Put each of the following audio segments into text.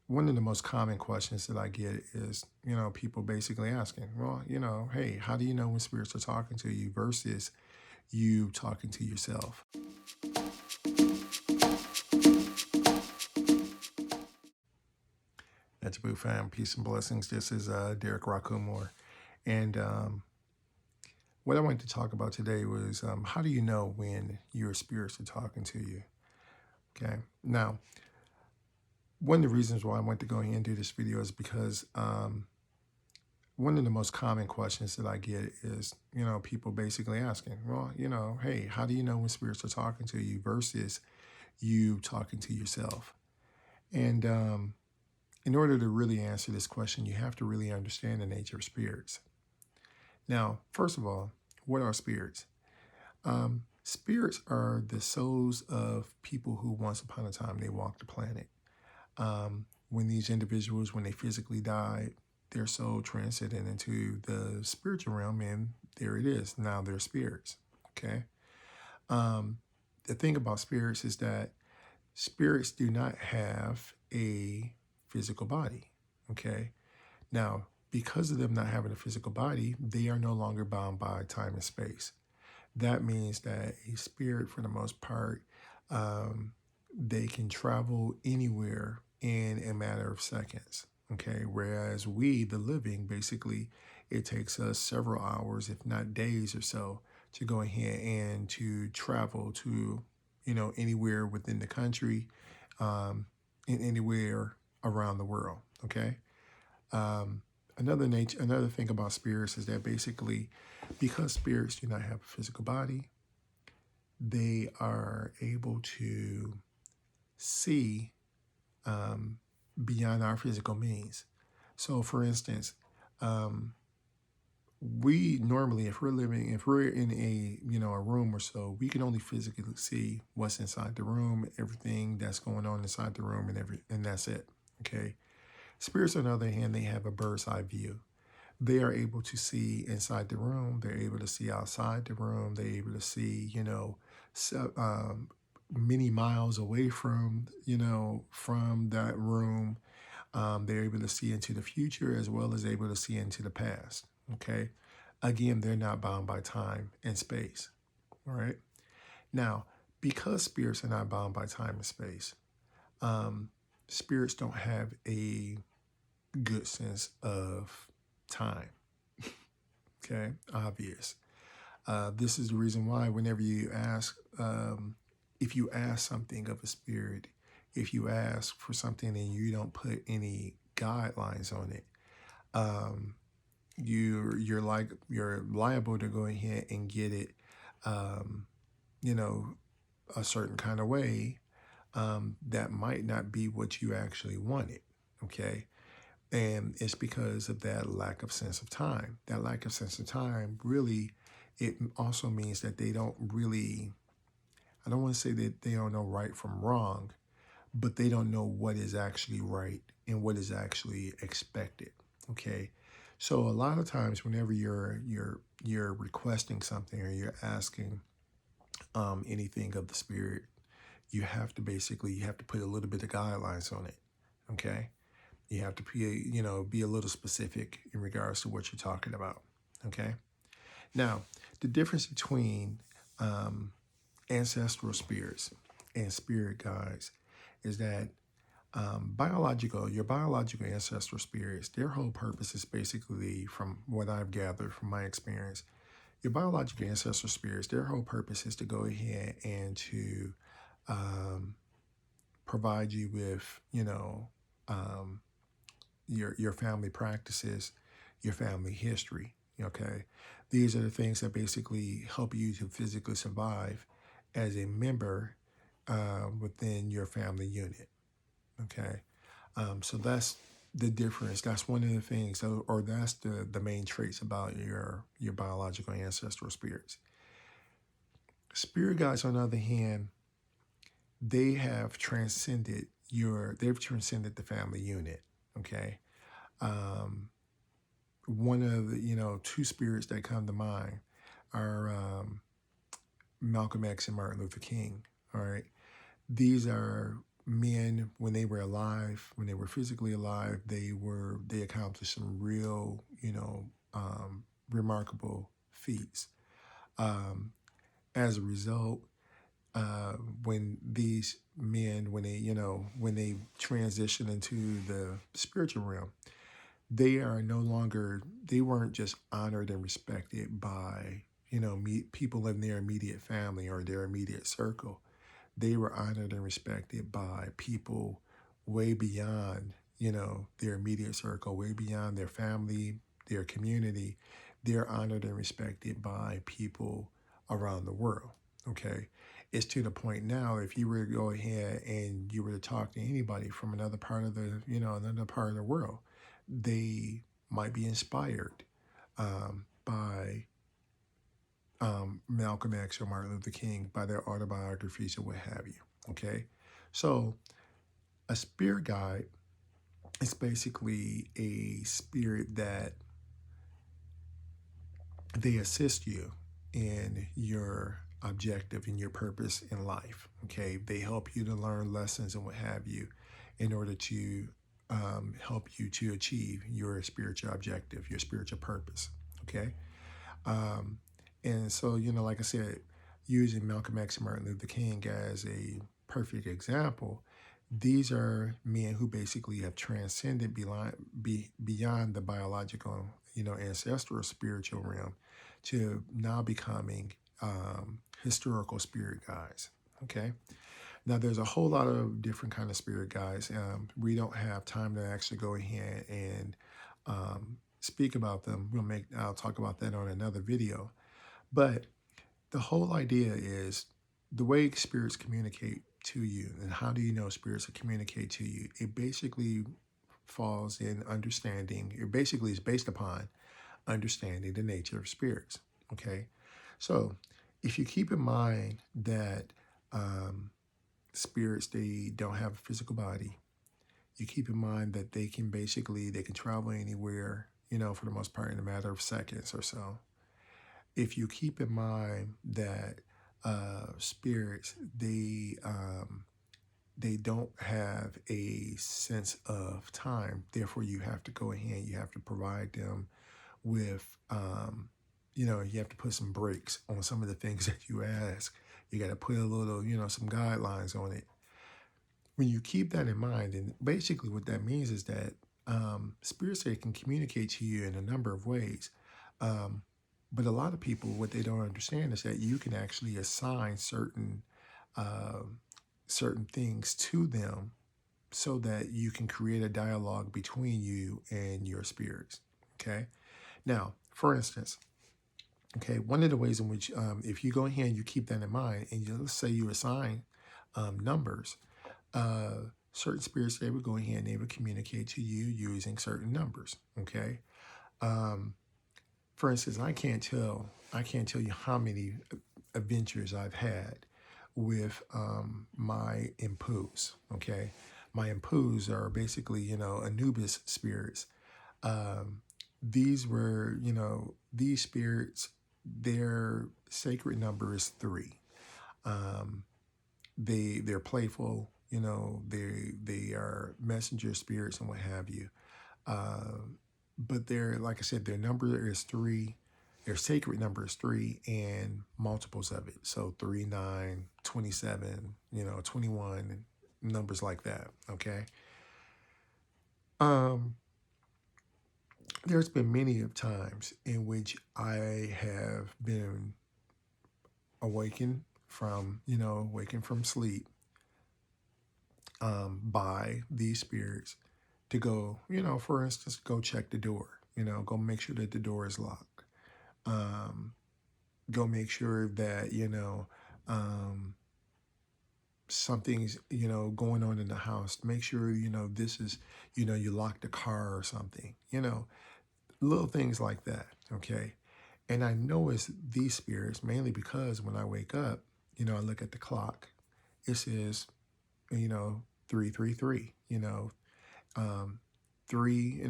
One of the most common questions that I get is, people basically asking, well, hey, how do you know when spirits are talking to you versus you talking to yourself? That's Boo fam. Peace and blessings. This is Derric Rakumor. And what I wanted to talk about today was how do you know when your spirits are talking to you? Okay. Now, one of the reasons why I want to go ahead and do this video is because one of the most common questions that I get is, people basically asking, well, hey, how do you know when spirits are talking to you versus you talking to yourself? And in order to really answer this question, you have to really understand the nature of spirits. Now, first of all, what are spirits? Spirits are the souls of people who once upon a time they walked the planet. When these individuals, when they physically died, their soul transcended into the spiritual realm, and there it is. Now they're spirits. Okay. The thing about spirits is that spirits do not have a physical body. Okay. Now, because of them not having a physical body, they are no longer bound by time and space. That means that a spirit, for the most part, they can travel anywhere in a matter of seconds. Okay. Whereas we, the living, basically, it takes us several hours, if not days or so, to go ahead and to travel to, anywhere within the country, and anywhere around the world. Okay. Another thing about spirits is that basically, because spirits do not have a physical body, they are able to see beyond our physical means. So, for instance, we normally, if we're in a room or so, we can only physically see what's inside the room, everything that's going on inside the room, and that's it. Okay. Spirits, on the other hand, they have a bird's eye view. They are able to see inside the room. They're able to see outside the room. They're able to see, many miles away from that room. They're able to see into the future as well as able to see into the past. Okay. Again, they're not bound by time and space. All right. Now, because spirits are not bound by time and space, spirits don't have a good sense of time. Okay, obvious. This is the reason why whenever you ask, if you ask something of a spirit, if you ask for something and you don't put any guidelines on it, you're liable to go ahead and get it, um, you know, a certain kind of way that might not be what you actually wanted. Okay. And it's because of that lack of sense of time. That lack of sense of time really, it also means that they don't really, I don't want to say that they don't know right from wrong, but they don't know what is actually right and what is actually expected. Okay. So a lot of times whenever you're requesting something or you're asking anything of the spirit, you have to put a little bit of guidelines on it. Okay. You have to be a little specific in regards to what you're talking about. Okay. Now, the difference between ancestral spirits and spirit guides is that your biological ancestral spirits, their whole purpose is basically, from what I've gathered from my experience, your biological ancestral spirits, their whole purpose is to go ahead and to provide you with, um, your family practices, your family history. Okay, these are the things that basically help you to physically survive as a member within your family unit. Okay, so that's the difference. That's one of the things, or that's the main traits about your biological ancestral spirits. Spirit guides, on the other hand, they've transcended the family unit. Okay. Um, One of the, two spirits that come to mind are Malcolm X and Martin Luther King. All right. These are men, when they were alive, when they were physically alive, they accomplished some real, remarkable feats. Um, as a result, when these men, when they transition into the spiritual realm, they are no longer, they weren't just honored and respected by, people in their immediate family or their immediate circle. They were honored and respected by people way beyond, their immediate circle, way beyond their family, their community. They're honored and respected by people around the world. Okay. It's to the point now, if you were to go ahead and you were to talk to anybody from another part of another part of the world, they might be inspired by Malcolm X or Martin Luther King, by their autobiographies or what have you. Okay. So a spirit guide is basically a spirit that they assist you in your objective and your purpose in life. Okay. They help you to learn lessons and what have you in order to help you to achieve your spiritual objective, your spiritual purpose. Okay. Um, and so, like I said, using Malcolm X and Martin Luther King as a perfect example, these are men who basically have transcended beyond the biological, ancestral spiritual realm to now becoming historical spirit guides. Okay. Now, there's a whole lot of different kind of spirit guides. We don't have time to actually go ahead and speak about them. I'll talk about that on another video. But the whole idea is the way spirits communicate to you, and how do you know spirits communicate to you? It basically falls in understanding. It basically is based upon understanding the nature of spirits. Okay, so if you keep in mind that spirits, they don't have a physical body, you keep in mind that they can travel anywhere, for the most part in a matter of seconds or so. If you keep in mind that spirits, they don't have a sense of time, therefore you have to go ahead, you have to provide them with, you have to put some brakes on some of the things that you ask. You got to put a little, some guidelines on it. When you keep that in mind, and basically what that means is that spirits, they can communicate to you in a number of ways. But a lot of people, what they don't understand is that you can actually assign certain things to them so that you can create a dialogue between you and your spirits. Okay. Now, for instance, okay, one of the ways in which, if you go ahead and you keep that in mind, and let's say you assign numbers, certain spirits, they would go ahead and they would communicate to you using certain numbers. Okay. For instance, I can't tell you how many adventures I've had with my impus. Okay. My impus are basically, Anubis spirits. These were, these spirits, their sacred number is 3. They're playful, they are messenger spirits and what have you. But like I said, their number is 3. Their sacred number is 3 and multiples of it. So 3, 9, 27, 21, numbers like that. Okay. There's been many of times in which I have been awakened from sleep by these spirits to go, for instance, go check the door, go make sure that the door is locked. Go make sure that, something's, going on in the house. Make sure, this is, you lock the car or something, little things like that. Okay. And I know it's these spirits mainly because when I wake up, I look at the clock, it says, 333, 3 in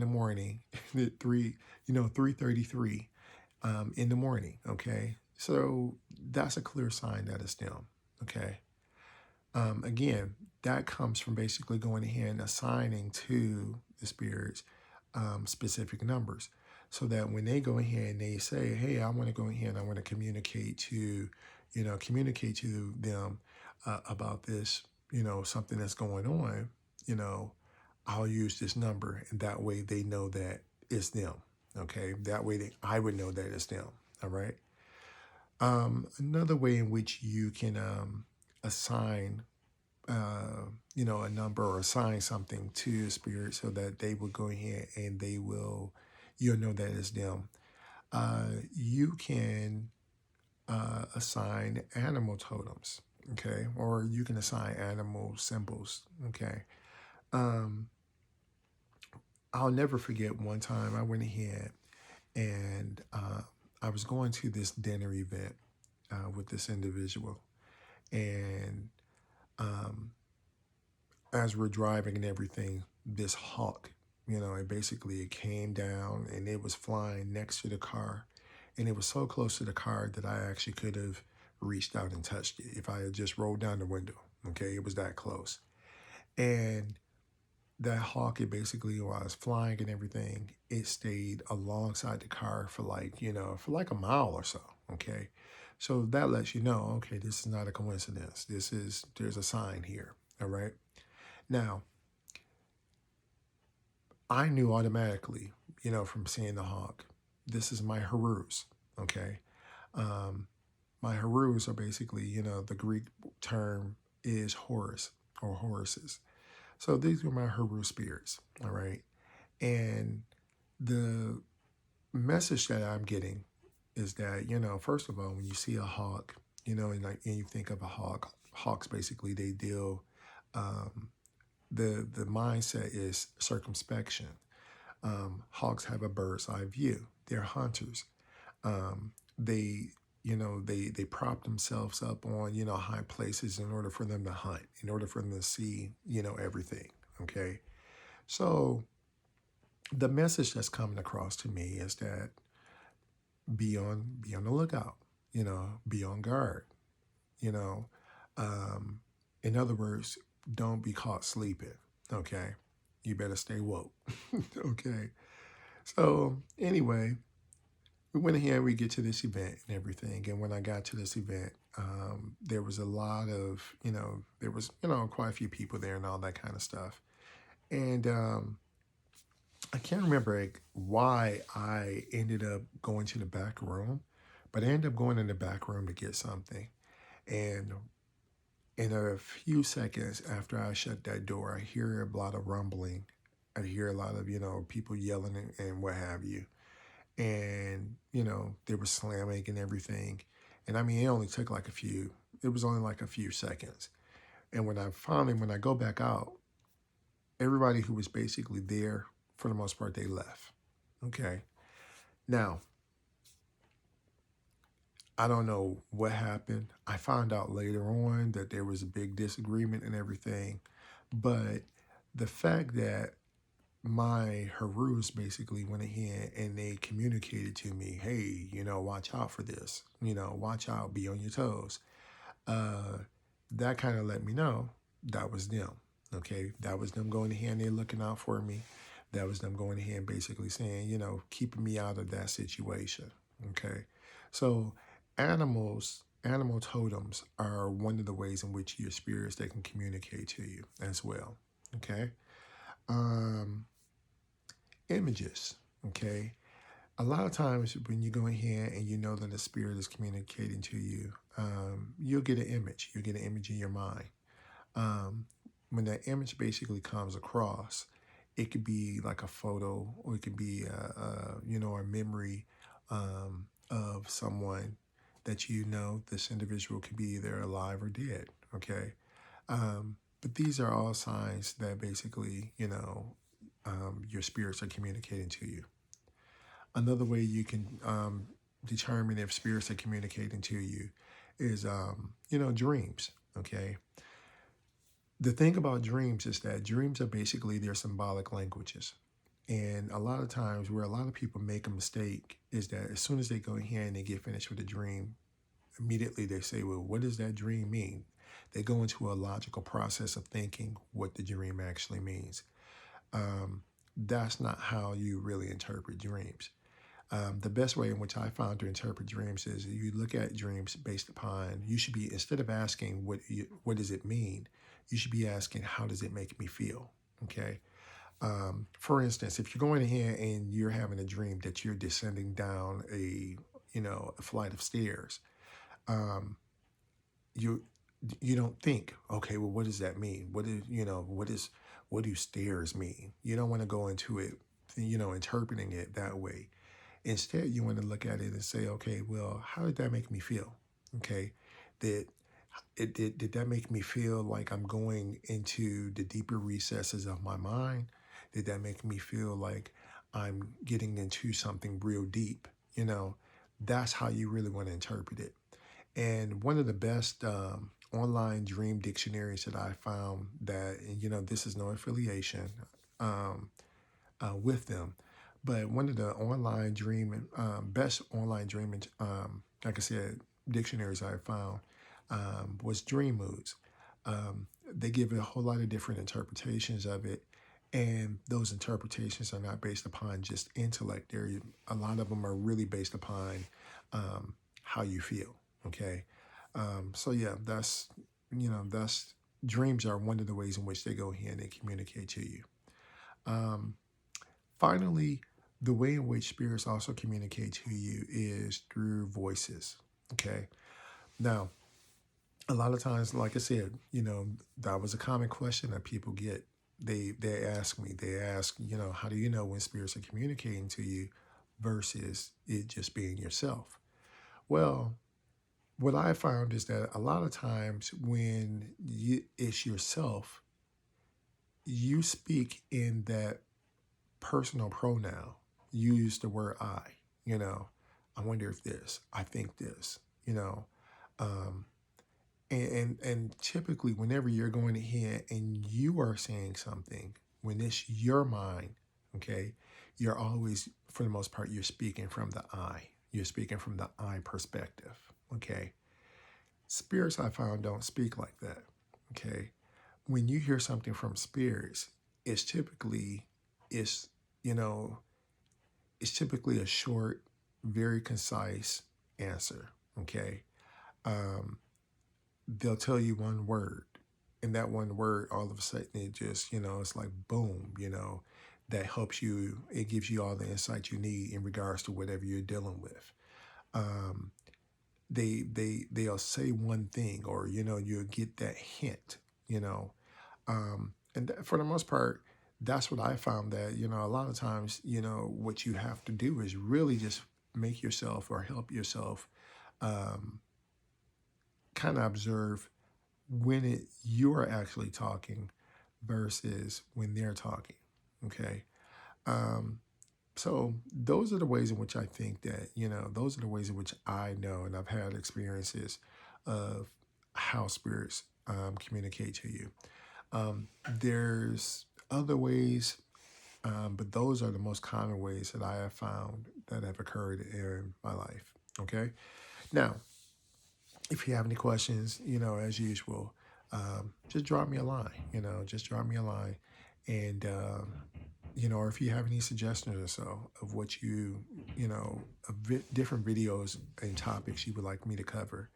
the morning, 3:33 in the morning. Okay. So that's a clear sign that it's them. Okay. Again, that comes from basically going ahead and assigning to the spirits specific numbers, so that when they go ahead and they say, hey, I want to go ahead and I want to communicate to, communicate to them about this, something that's going on, you know, I'll use this number, and that way they know that it's them. Okay, that way I would know that it's them. All right. Another way in which you can assign, a number or assign something to a spirit so that they will go ahead and you'll know that it's them. You can assign animal totems, okay, or you can assign animal symbols, okay. Um, I'll never forget one time I went ahead and I was going to this dinner event with this individual, and um, as we're driving and everything, this hawk, it came down and it was flying next to the car, and it was so close to the car that I actually could have reached out and touched it if I had just rolled down the window. Okay, it was that close, and that hawk, it basically, while I was flying and everything, it stayed alongside the car for like a mile or so. Okay. So that lets you know, okay, this is not a coincidence. There's a sign here. All right. Now, I knew automatically, from seeing the hawk, this is my Harus. Okay. Um, my Harus are basically, the Greek term is Horus or Horuses. So these were my Haru spirits, all right? And the message that I'm getting is that, first of all, when you see a hawk, and you think of a hawk, hawks basically, they deal, um, the mindset is circumspection. Hawks have a bird's eye view. They're hunters. They they prop themselves up on high places in order for them to hunt, in order for them to see everything. Okay, so the message that's coming across to me is that be on the lookout, be on guard, you know um, in other words, don't be caught sleeping. Okay, you better stay woke. Okay, so anyway, we went ahead, we get to this event and everything. And when I got to this event, there was a lot of, there was, quite a few people there and all that kind of stuff. And I can't remember why I ended up going to the back room, but I ended up going in the back room to get something. And in a few seconds after I shut that door, I hear a lot of rumbling. I hear a lot of, people yelling and what have you. And they were slamming and everything. And I mean, it was only like a few seconds. And when I go back out, everybody who was basically there, for the most part, they left. Okay, now I don't know what happened. I found out later on that there was a big disagreement and everything, but the fact that my Harus basically went ahead and they communicated to me, hey, watch out for this, watch out, be on your toes. Uh, that kind of let me know that was them. Okay, that was them going ahead and they're looking out for me. That was them going ahead and basically saying, keeping me out of that situation. Okay, so animal totems are one of the ways in which your spirits they can communicate to you as well. Okay. Um, Images. Okay. A lot of times when you go in here and you know that the spirit is communicating to you, you'll get an image. You'll get an image in your mind. Um, when that image basically comes across, it could be like a photo, or it could be a memory of someone that this individual could be either alive or dead. Okay. But these are all signs that basically, your spirits are communicating to you. Another way you can determine if spirits are communicating to you is, dreams. Okay. The thing about dreams is that dreams are basically their symbolic languages. And a lot of times where a lot of people make a mistake is that as soon as they go in here and they get finished with a dream, immediately they say, well, what does that dream mean? They go into a logical process of thinking what the dream actually means. That's not how you really interpret dreams. The best way in which I found to interpret dreams is you look at dreams based upon, you should be, instead of asking what does it mean, you should be asking, how does it make me feel? Okay. For instance, if you're going ahead and you're having a dream that you're descending down a flight of stairs, um, you you don't think, okay, well, what does that mean? What do stairs mean? You don't want to go into it, interpreting it that way. Instead, you want to look at it and say, okay, well, how did that make me feel? Okay, did did that make me feel like I'm going into the deeper recesses of my mind? Did that make me feel like I'm getting into something real deep? That's how you really want to interpret it. And one of the best online dream dictionaries that I found that, and, this is no affiliation um, with them, but one of the best online dreaming, like I said, dictionaries I found was Dream Moods. They give a whole lot of different interpretations of it, and those interpretations are not based upon just intellect. A lot of them are really based upon how you feel. Okay, so yeah, that's dreams are one of the ways in which they go here and they communicate to you. Um, Finally, the way in which spirits also communicate to you is through voices. Okay, now a lot of times, like I said, that was a common question that people get. They ask me, how do you know when spirits are communicating to you versus it just being yourself? Well, what I found is that a lot of times when it's yourself, you speak in that personal pronoun. You use the word I. You know, I wonder if this. I think this. Um, and typically, whenever you're going ahead and you are saying something, when it's your mind, okay, you're always, for the most part, you're speaking from the I. You're speaking from the I perspective. Okay. Spirits, I found, don't speak like that. Okay. When you hear something from spirits, it's typically it's you know it's typically a short, very concise answer. Okay. Um, they'll tell you one word, and that one word, all of a sudden, it just it's like boom. That helps you. It gives you all the insight you need in regards to whatever you're dealing with. Um, they'll say one thing, or you'll get that hint. You know, and for the most part, that's what I found, that a lot of times, what you have to do is really just make yourself or help yourself um, kind of observe when you're actually talking versus when they're talking. Okay. Um, so those are the ways in which I think that, those are the ways in which I know, and I've had experiences of how spirits communicate to you. There's other ways, but those are the most common ways that I have found that have occurred in my life. Okay. Now, if you have any questions, as usual, just drop me a line. Just drop me a line, and or if you have any suggestions or so of what different videos and topics you would like me to cover,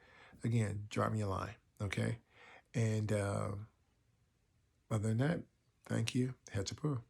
again, drop me a line. Okay. And other than that, thank you. Head to poo.